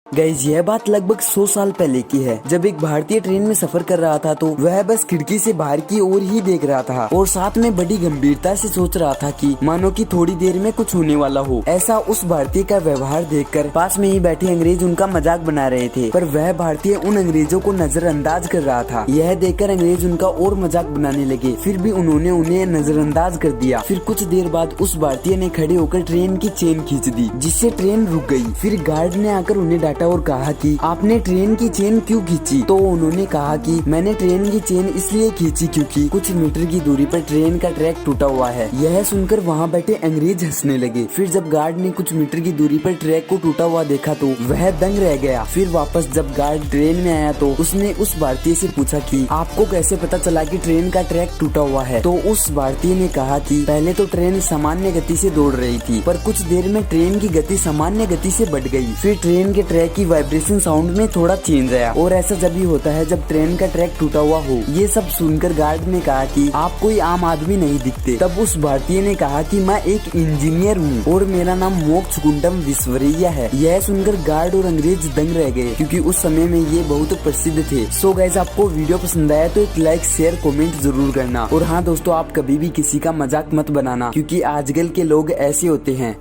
Guys यह बात लगभग 100 साल पहले की है, जब एक भारतीय ट्रेन में सफर कर रहा था तो वह बस खिड़की से बाहर की ओर ही देख रहा था और साथ में बड़ी गंभीरता से सोच रहा था कि मानो कि थोड़ी देर में कुछ होने वाला हो। ऐसा उस भारतीय का व्यवहार देखकर पास में ही बैठे अंग्रेज उनका मजाक बना रहे थे, पर वह भारतीय उन अंग्रेजों को नजरअंदाज कर रहा था। यह देखकर अंग्रेज उनका और मजाक बनाने लगे, फिर भी उन्होंने उन्हें नजरअंदाज कर दिया। फिर कुछ देर बाद उस भारतीय ने खड़े होकर ट्रेन की चेन खींच दी, जिससे ट्रेन रुक गई। फिर गार्ड ने आकर उन्हें डांटा और कहा कि आपने ट्रेन की चेन क्यों खींची? तो उन्होंने कहा कि मैंने ट्रेन की चेन इसलिए खींची क्योंकि कुछ मीटर की दूरी पर ट्रेन का ट्रैक टूटा हुआ है। यह सुनकर वहाँ बैठे अंग्रेज हंसने लगे। फिर जब गार्ड ने कुछ मीटर की दूरी पर ट्रैक को टूटा हुआ देखा तो वह दंग रह गया। फिर वापस जब गार्ड ट्रेन में आया तो उसने उस भारतीय से पूछा कि आपको कैसे पता चला कि ट्रेन का ट्रैक टूटा हुआ है? तो उस भारतीय ने कहा कि पहले तो ट्रेन सामान्य गति से दौड़ रही थी, पर कुछ देर में ट्रेन की गति सामान्य गति से बढ़ गई। फिर ट्रेन के ट्रैक की वाइब्रेशन साउंड में थोड़ा चेंज आया, और ऐसा जब भी होता है जब ट्रेन का ट्रैक टूटा हुआ हो। ये सब सुनकर गार्ड ने कहा कि आप कोई आम आदमी नहीं दिखते। तब उस भारतीय ने कहा कि मैं एक इंजीनियर हूँ और मेरा नाम मोक्षगुंडम विश्वरैया है। यह सुनकर गार्ड और अंग्रेज दंग रह गए, क्योंकि उस समय में ये बहुत प्रसिद्ध थे। सो गाइस, आपको वीडियो पसंद आया तो एक लाइक शेयर कमेंट जरूर करना। और हाँ दोस्तों, आप कभी भी किसी का मजाक मत बनाना, क्योंकि आजकल के लोग ऐसे होते हैं।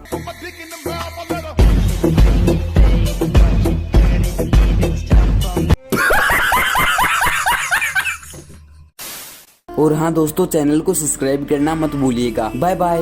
और हाँ दोस्तों, चैनल को सब्सक्राइब करना मत भूलिएगा। Bye bye.